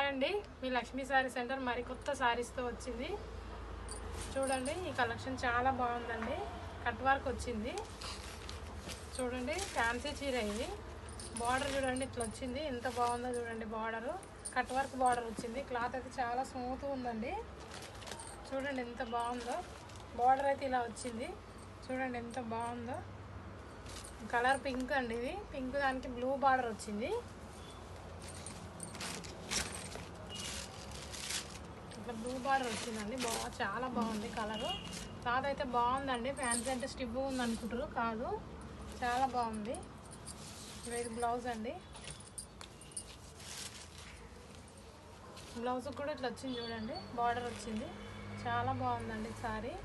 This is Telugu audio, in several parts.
హాయ్ అండి, మీ లక్ష్మీ శారీ సెంటర్ మరి కొత్త శారీస్తో వచ్చింది. చూడండి, ఈ కలెక్షన్ చాలా బాగుందండి. కట్ వర్క్ వచ్చింది. చూడండి, ఫ్యాన్సీ చీర ఇది. బార్డర్ చూడండి ఇట్లా వచ్చింది, ఎంత బాగుందో చూడండి. బార్డరు కట్ వర్క్ బార్డర్ వచ్చింది. క్లాత్ అయితే చాలా స్మూత్ ఉందండి. చూడండి ఎంత బాగుందో. బార్డర్ అయితే ఇలా వచ్చింది. చూడండి ఎంత బాగుందో. కలర్ పింక్ అండి. ఇది పింక్ దానికి బ్లూ బార్డర్ వచ్చింది. ఇట్లా బ్లూ బార్డర్ వచ్చిందండి. చాలా బాగుంది కలరు. క్లాత్ అయితే బాగుందండి. ఫ్యాన్సీ అంటే స్టిఫ్ ఉంది అనుకుంటారు, కాదు, చాలా బాగుంది. ఇది బ్లౌజ్ అండి. బ్లౌజ్ కూడా ఇట్లా వచ్చింది చూడండి, బార్డర్ వచ్చింది. చాలా బాగుందండి సారీ.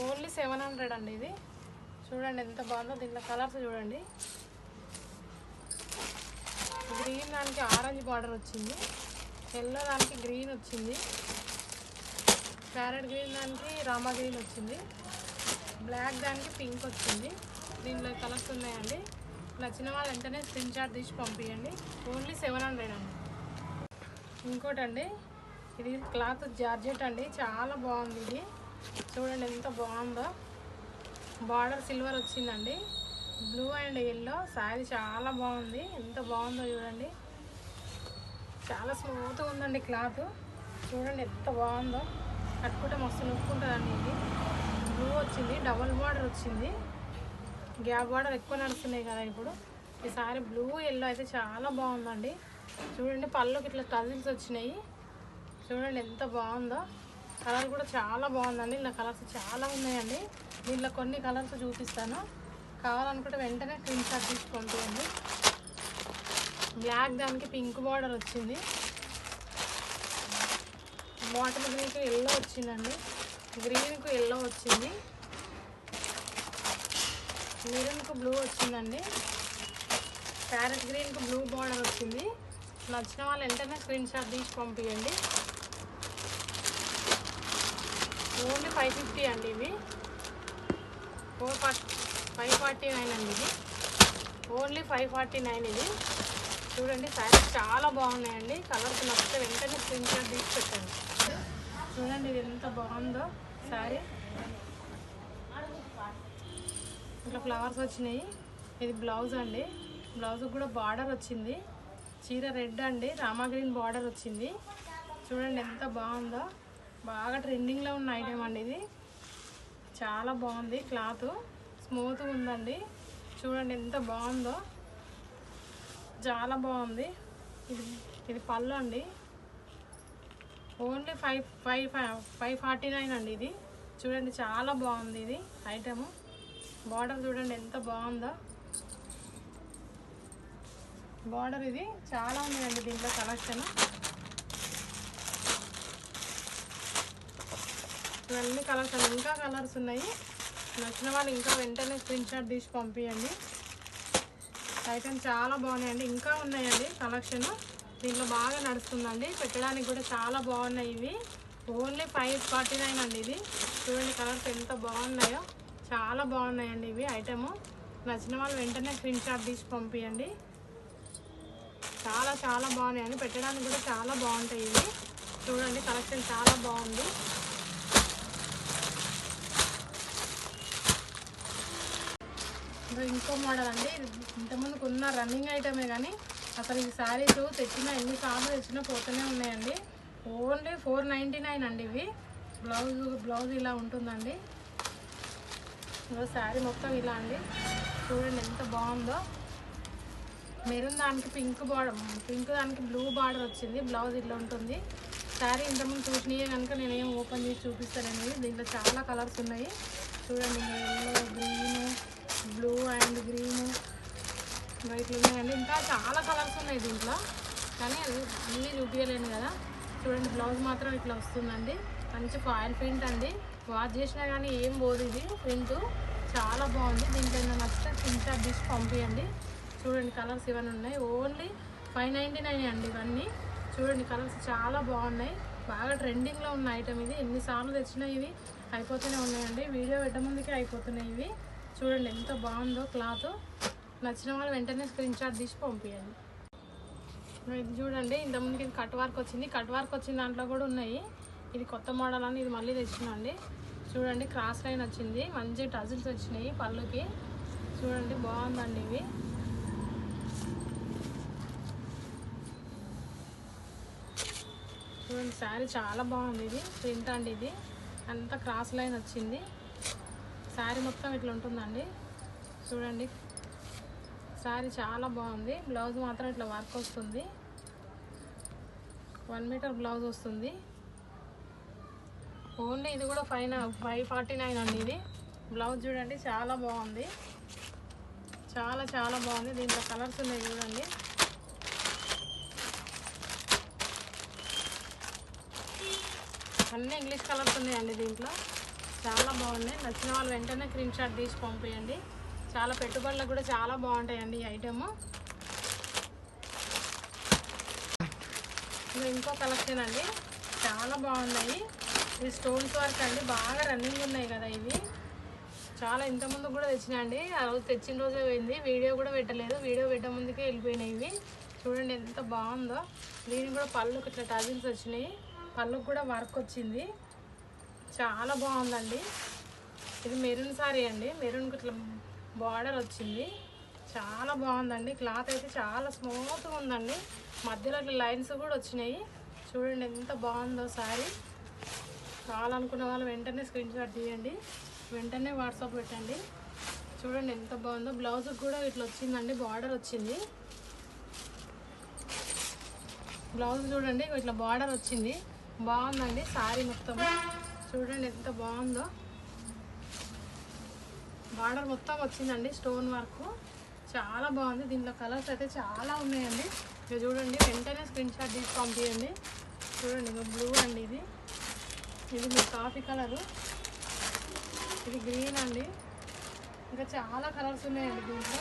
ఓన్లీ 700 అండి ఇది. చూడండి ఎంత బాగుందో. దీంట్లో కలర్స్ చూడండి. గ్రీన్ దానికి ఆరెంజ్ బార్డర్ వచ్చింది. ఎల్లో దానికి గ్రీన్ వచ్చింది. ప్యారెట్ గ్రీన్ దానికి రామా గ్రీన్ వచ్చింది. బ్లాక్ దానికి పింక్ వచ్చింది. దీంట్లో కలర్స్ ఉన్నాయండి. నచ్చిన వాళ్ళు వెంటనే స్క్రీన్ షాట్ తీసి పంపించండి. ఓన్లీ 700 అండి. ఇంకోటండి, ఇది క్లాత్ జార్జెట్ అండి. చాలా బాగుంది ఇది. చూడండి ఎంత బాగుందో. బార్డర్ సిల్వర్ వచ్చిందండి. బ్లూ అండ్ ఎల్లో శారీ చాలా బాగుంది. ఎంత బాగుందో చూడండి. చాలా స్మూత్గా ఉందండి క్లాత్. చూడండి ఎంత బాగుందో. కట్టుకుంటే మస్తు నొక్కుంటుందండి. ఇది బ్లూ వచ్చింది, డబల్ బార్డర్ వచ్చింది. గ్యాప్ బార్డర్ ఎక్కువ నడుస్తున్నాయి కదా ఇప్పుడు. ఈ సారీ బ్లూ ఎల్లో అయితే చాలా బాగుందండి. చూడండి, పళ్ళుకి ఇట్లా టజిల్స్ వచ్చినాయి. చూడండి ఎంత బాగుందో. కలర్ కూడా చాలా బాగుందండి. ఇలా కలర్స్ చాలా ఉన్నాయండి. దీంట్లో కొన్ని కలర్స్ చూపిస్తాను. కావాలనుకుంటే వెంటనే స్క్రీన్ షాట్ తీసి పంపించండి. బ్లాక్ దానికి పింక్ బార్డర్ వచ్చింది. బాటిల్ గ్రీన్కి ఎల్లో వచ్చిందండి. గ్రీన్కు ఎల్లో వచ్చింది. మెరూన్కు బ్లూ వచ్చిందండి. ప్యారెట్ గ్రీన్కు బ్లూ బార్డర్ వచ్చింది. నచ్చిన వాళ్ళు వెంటనే స్క్రీన్ షాట్ తీసి పంపించండి. ఓన్లీ 550 అండి. ఇవి 549 అండి. ఇది ఓన్లీ 549 ఇది. చూడండి శారీస్ చాలా బాగున్నాయండి. కలర్స్ నచ్చితే వెంటనే స్క్రీన్ షాట్ తీసి పెట్టండి. చూడండి ఇది ఎంత బాగుందో శారీ. ఇట్లా ఫ్లవర్స్ వచ్చినాయి. ఇది బ్లౌజ్ అండి. బ్లౌజ్ కూడా బార్డర్ వచ్చింది. చీర రెడ్ అండి, రామా గ్రీన్ బార్డర్ వచ్చింది. చూడండి ఎంత బాగుందో. బాగా ట్రెండింగ్లో ఉన్న ఐటెం అండి ఇది. చాలా బాగుంది. క్లాత్ స్మూత్గా ఉందండి. చూడండి ఎంత బాగుందో. చాలా బాగుంది. ఇది పళ్ళు అండి. ఓన్లీ 549 అండి ఇది. చూడండి చాలా బాగుంది ఇది ఐటము. బార్డర్ చూడండి ఎంత బాగుందో. బార్డర్ ఇది చాలా ఉందండి దీంట్లో కలెక్షన్. ఇవన్నీ కలర్స్ అండి. ఇంకా కలర్స్ ఉన్నాయి. నచ్చిన వాళ్ళు ఇంకా వెంటనే స్క్రీన్ షాట్ తీసి పంపించండి. ఐటమ్ చాలా బాగున్నాయండి. ఇంకా ఉన్నాయండి కలెక్షన్. దీంట్లో బాగా నడుస్తుందండి. పెట్టడానికి కూడా చాలా బాగున్నాయి ఇవి. ఓన్లీ 549 అండి ఇది. చూడండి కలర్స్ ఎంత బాగున్నాయో. చాలా బాగున్నాయండి ఇవి ఐటము. నచ్చిన వాళ్ళు వెంటనే స్క్రీన్ షాట్ తీసి పంపించండి. చాలా చాలా బాగున్నాయండి. పెట్టడానికి కూడా చాలా బాగుంటాయి ఇవి. చూడండి కలెక్షన్ చాలా బాగుంది. ఇంకో మోడల్ అండి. ఇంతకుముందుకు ఉన్న రన్నింగ్ ఐటమే కానీ అసలు ఈ శారీస్ తెచ్చినా ఎన్నిసార్లు తెచ్చినా పోతూనే ఉన్నాయండి. ఓన్లీ 499 అండి ఇవి. బ్లౌజ్ ఇలా ఉంటుందండి. శారీ మొత్తం ఇలా అండి. చూడండి ఎంత బాగుందో. మెరూన్ దానికి పింక్ దానికి బ్లూ బార్డర్ వచ్చింది. బ్లౌజ్ ఇట్లా ఉంటుంది. శారీ ఇంతకుముందు చూసినాయే కనుక నేనేం ఓపెన్ చేసి చూపిస్తానండి. దీంట్లో చాలా కలర్స్ ఉన్నాయి. చూడండి yellow, green, blue and green వైట్లు ఉన్నాయండి. ఇంకా చాలా కలర్స్ ఉన్నాయి దీంట్లో, కానీ అన్నీ చూపించలేను కదా. చూడండి బ్లౌజ్ మాత్రం ఇట్లా వస్తుందండి. మంచి ఫాయిల్ ప్రింట్ అండి. వాష్ చేసినా కానీ ఏం పోదు ఇది ప్రింట్. చాలా బాగుంది. దీంట్లో ఏమైనా నచ్చితే స్క్రీన్ షాట్ తీసి పంపించండి. చూడండి కలర్స్ ఇవన్నీ ఉన్నాయి. ఓన్లీ 599 అండి ఇవన్నీ. చూడండి కలర్స్ చాలా బాగున్నాయి. బాగా ట్రెండింగ్లో ఉన్న ఐటమ్ ఇది. ఎన్నిసార్లు తెచ్చినా ఇవి అయిపోతూనే ఉన్నాయండి. వీడియో పెట్టముందుకే అయిపోతున్నాయి ఇవి. చూడండి ఎంత బాగుందో క్లాత్. నచ్చిన వాళ్ళు వెంటనే స్క్రీన్ షాట్ తీసి పంపించండి. ఇది చూడండి, ఇంతకుముందుకి ఇది కట్ వర్క్ వచ్చింది. కట్ వర్క్ వచ్చిన దాంట్లో కూడా ఉన్నాయి. ఇది కొత్త మోడల్ అని ఇది మళ్ళీ తెచ్చినండి. చూడండి, క్రాస్ లైన్ వచ్చింది, మంచి టజిల్స్ వచ్చినాయి పళ్ళుకి. చూడండి, బాగుందండి ఇవి. చూడండి, శారీ చాలా బాగుంది. ఇది ప్రింట్ అండి, ఇది అంతా క్రాస్ లైన్ వచ్చింది. శారీ మొత్తం ఇట్లా ఉంటుందండి. చూడండి, శారీ చాలా బాగుంది. బ్లౌజ్ మాత్రం ఇట్లా వర్క్ వస్తుంది. 1 మీటర్ బ్లౌజ్ వస్తుంది. ఓన్లీ ఇది కూడా 549 అండి. ఇది బ్లౌజ్ చూడండి, చాలా బాగుంది, చాలా చాలా బాగుంది. దీంట్లో కలర్స్ ఉన్నాయి చూడండి. అన్నీ ఇంగ్లీష్ కలర్స్ ఉన్నాయండి దీంట్లో. చాలా బాగున్నాయి. నచ్చిన వాళ్ళు వెంటనే స్క్రీన్ షాట్ తీసి పంపించండి. చాలా పెట్టుబడులకు కూడా చాలా బాగుంటాయండి ఈ ఐటమ్. ఇంకో కలెక్షన్ అండి, చాలా బాగున్నాయి. ఇవి స్టోన్స్ వర్క్ అండి, బాగా రన్నింగ్ ఉన్నాయి కదా ఇవి. చాలా ఇంతకుముందు కూడా తెచ్చినాయండి. ఆ రోజు తెచ్చిన రోజే పోయింది, వీడియో కూడా పెట్టలేదు. వీడియో పెట్టే ముందుకే వెళ్ళిపోయినాయి ఇవి. చూడండి ఎంత బాగుందో. దీనికి కూడా పళ్ళుకి ఇట్లా టజిల్స్ వచ్చినాయి, పళ్ళుకి కూడా వర్క్ వచ్చింది. చాలా బాగుందండి. ఇది మెరూన్ సారీ అండి, మెరూన్కి ఇట్లా బార్డర్ వచ్చింది. చాలా బాగుందండి. క్లాత్ అయితే చాలా స్మూత్గా ఉందండి. మధ్యలో ఇట్లా లైన్స్ కూడా వచ్చినాయి. చూడండి ఎంత బాగుందో సారీ. కావాలనుకున్న వాళ్ళు వెంటనే స్క్రీన్ షాట్ తీయండి, వెంటనే వాట్సాప్ పెట్టండి. చూడండి ఎంత బాగుందో. బ్లౌజ్కి కూడా ఇట్లా వచ్చిందండి, బార్డర్ వచ్చింది. బ్లౌజ్ చూడండి ఇట్లా బార్డర్ వచ్చింది, బాగుందండి సారీ మొత్తం. చూడండి ఎంత బాగుందో. బార్డర్ మొత్తం వచ్చిందండి, స్టోన్ వర్క్ చాలా బాగుంది. దీంట్లో కలర్స్ అయితే చాలా ఉన్నాయండి. ఇక చూడండి, వెంటనే స్క్రీన్ షాట్ తీసి పంపించండి. చూడండి, ఇక బ్లూ అండి, ఇది మీ కాఫీ కలరు, ఇది గ్రీన్ అండి. ఇంకా చాలా కలర్స్ ఉన్నాయండి దీంట్లో,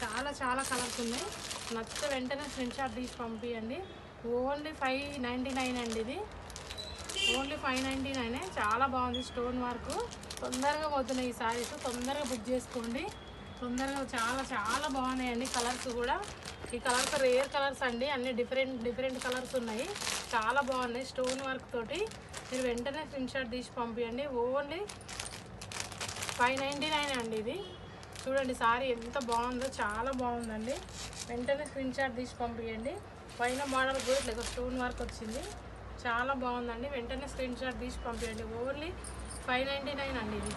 చాలా చాలా కలర్స్ ఉన్నాయి. నచ్చితే వెంటనే స్క్రీన్ షాట్ తీసి పంపించండి. ఓన్లీ 599 అండి. ఇది ఓన్లీ 599. చాలా బాగుంది స్టోన్ వర్క్. తొందరగా పోతున్నాయి ఈ సారీస్, తొందరగా బుక్ చేసుకోండి. తొందరగా చాలా చాలా బాగున్నాయండి. కలర్స్ కూడా ఈ కలర్స్ రేర్ కలర్స్ అండి, అన్ని డిఫరెంట్ కలర్స్ ఉన్నాయి. చాలా బాగున్నాయి స్టోన్ వర్క్ తోటి. మీరు వెంటనే స్క్రీన్ షాట్ తీసి పంపించండి. ఓన్లీ 599 అండి. ఇది చూడండి, సారీ ఎంత బాగుందో, చాలా బాగుందండి. వెంటనే స్క్రీన్ షాట్ తీసి పంపించండి. పైన మోడల్ కూడా ఇట్లా స్టోన్ వర్క్ వచ్చింది, చాలా బాగుందండి. వెంటనే స్క్రీన్ షాట్ తీసి పంపించండి. ఓన్లీ 599 అండి ఇది.